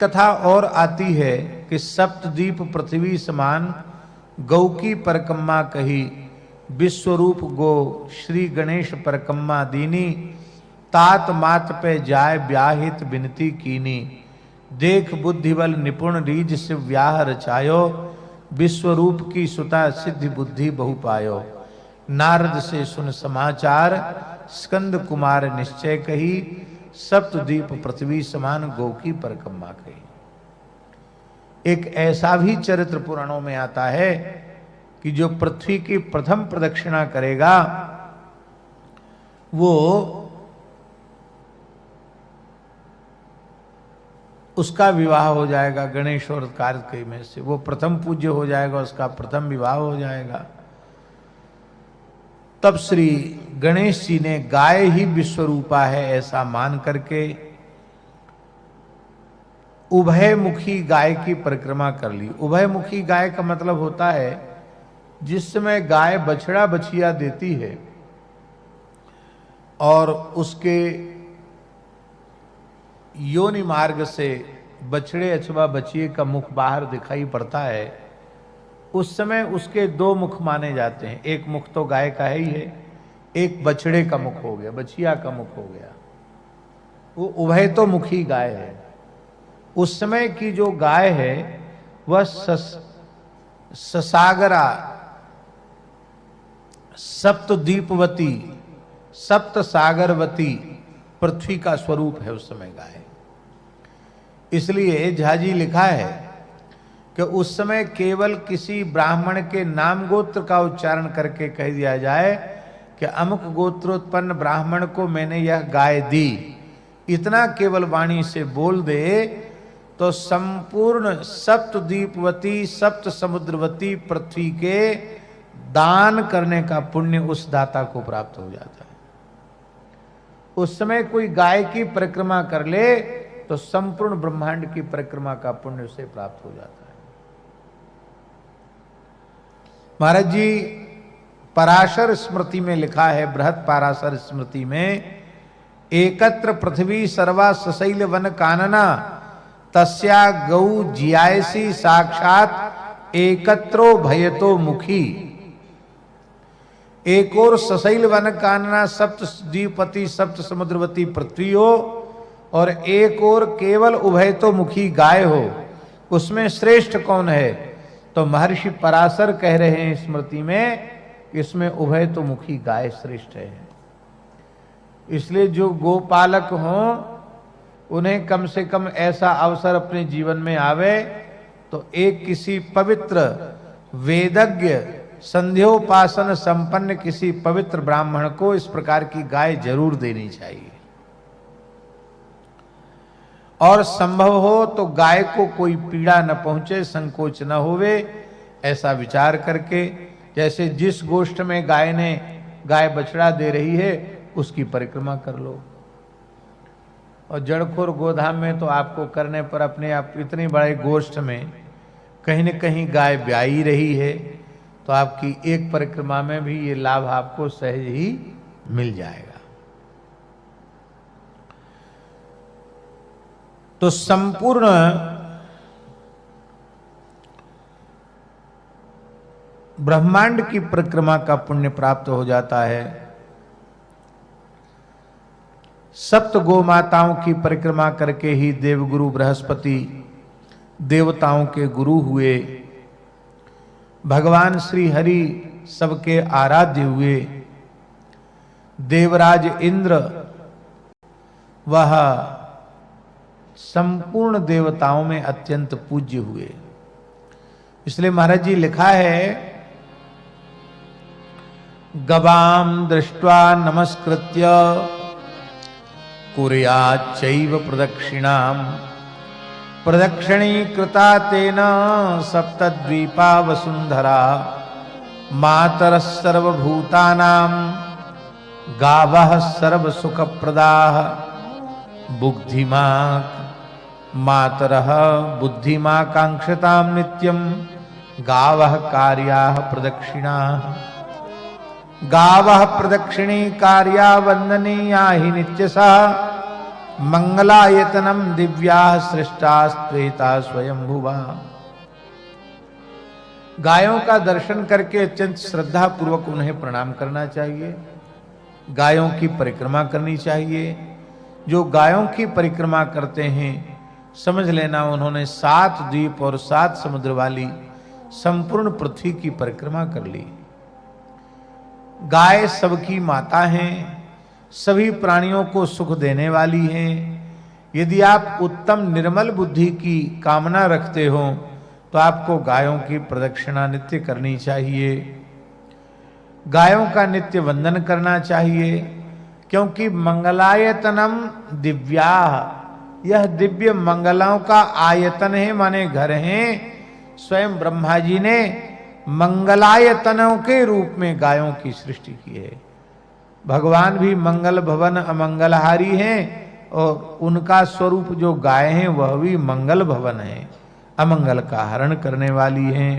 कथा और आती है कि सप्तद्वीप पृथ्वी समान गौ की परकम्मा कही, विश्वरूप गो श्री गणेश परकम्मा दीनी, तात मात पे जाय ब्याहित बिनती कीनी, देख बुद्धि बल निपुण रीज से व्याह रचायो, विश्वरूप की सुता सिद्धि बुद्धि बहु पायो, नारद से सुन समाचार स्कंद कुमार निश्चय कही, सप्तद्वीप पृथ्वी समान गौ की परकम्मा कही। एक ऐसा भी चरित्र पुराणों में आता है कि जो पृथ्वी की प्रथम प्रदक्षिणा करेगा वो उसका विवाह हो जाएगा गणेश और कार्तिकेय में से, वो प्रथम पूज्य हो जाएगा, उसका प्रथम विवाह हो जाएगा। तब श्री गणेश जी ने गाय ही विश्वरूपा है ऐसा मान करके उभयमुखी गाय की परिक्रमा कर ली। उभयमुखी गाय का मतलब होता है जिस समय गाय बछड़ा बछिया देती है और उसके योनि मार्ग से बछड़े अथवा बछिए का मुख बाहर दिखाई पड़ता है, उस समय उसके दो मुख माने जाते हैं। एक मुख तो गाय का है ही है, एक बछड़े का मुख हो गया, बछिया का मुख हो गया, वो उभय तो मुखी गाय है। उस समय की जो गाय है वह ससागरा सप्तद्वीपवती सप्त सागरवती पृथ्वी का स्वरूप है उस समय गाय। इसलिए झाजी लिखा है कि उस समय केवल किसी ब्राह्मण के नाम गोत्र का उच्चारण करके कह दिया जाए कि अमुक गोत्रोत्पन्न ब्राह्मण को मैंने यह गाय दी, इतना केवल वाणी से बोल दे तो संपूर्ण सप्तद्वीपवती सप्त समुद्रवती पृथ्वी के दान करने का पुण्य उस दाता को प्राप्त हो जाता है। उस समय कोई गाय की परिक्रमा कर ले तो संपूर्ण ब्रह्मांड की परिक्रमा का पुण्य उसे प्राप्त हो जाता है। महाराज जी पराशर स्मृति में लिखा है, बृहत पराशर स्मृति में, एकत्र पृथ्वी सर्वा सशैल वन कानना, तस्या गौ जियायसी साक्षात एकत्रो भयतो मुखी। एक और सशैल वन कानना सप्त द्वीपति सप्त समुद्रवती पृथ्वी हो और एक और केवल उभय तो मुखी गाय हो, उसमें श्रेष्ठ कौन है? तो महर्षि पराशर कह रहे हैं स्मृति में, इसमें उभय तो मुखी गाय श्रेष्ठ है। इसलिए जो गोपालक हों उन्हें कम से कम ऐसा अवसर अपने जीवन में आवे तो एक किसी पवित्र वेदज्ञ संध्योपासन संपन्न किसी पवित्र ब्राह्मण को इस प्रकार की गाय जरूर देनी चाहिए। और संभव हो तो गाय को कोई पीड़ा न पहुंचे, संकोच न होवे, ऐसा विचार करके, जैसे जिस गोष्ठ में गाय बछड़ा दे रही है उसकी परिक्रमा कर लो। और जड़खोर गोधाम में तो आपको करने पर अपने आप इतने बड़े गोष्ठ में कहीं न कहीं गाय ब्याई रही है तो आपकी एक परिक्रमा में भी ये लाभ आपको सहज ही मिल जाएगा। तो संपूर्ण ब्रह्मांड की परिक्रमा का पुण्य प्राप्त हो जाता है। सप्त गो माताओं की परिक्रमा करके ही देवगुरु बृहस्पति देवताओं के गुरु हुए, भगवान श्री हरि सबके आराध्य हुए, देवराज इंद्र वह संपूर्ण देवताओं में अत्यंत पूज्य हुए। इसलिए महाराज जी लिखा है, गवाम दृष्ट्वा नमस्कृत्य कुर्याच्चैव प्रदक्षिणाम, प्रदक्षिणी कृता तेन सप्तद्वीपा वसुंधरा, मातरः सर्वभूतानां गावः सर्वसुखप्रदाः, बुद्धिमा मातरः बुद्धिमाकांक्षतां नित्यं, गावः कार्याः प्रदक्षिणाः, गावः प्रदक्षिणी कार्या वंदनीया हि नित्यशः, मंगलायतनम दिव्या सृष्टास्त्रेता स्वयंभुवा। गायों का दर्शन करके अत्यंत श्रद्धा पूर्वक उन्हें प्रणाम करना चाहिए, गायों की परिक्रमा करनी चाहिए। जो गायों की परिक्रमा करते हैं समझ लेना उन्होंने 7 द्वीप और 7 समुद्र वाली संपूर्ण पृथ्वी की परिक्रमा कर ली। गाय सबकी माता हैं, सभी प्राणियों को सुख देने वाली हैं। यदि आप उत्तम निर्मल बुद्धि की कामना रखते हो तो आपको गायों की प्रदक्षिणा नित्य करनी चाहिए, गायों का नित्य वंदन करना चाहिए, क्योंकि मंगलायतनम दिव्या, यह दिव्य मंगलों का आयतन है, माने घर हैं। स्वयं ब्रह्मा जी ने मंगलायतनों के रूप में गायों की सृष्टि की है। भगवान भी मंगल भवन अमंगलहारी हैं और उनका स्वरूप जो गाय है वह भी मंगल भवन है, अमंगल का हरण करने वाली हैं।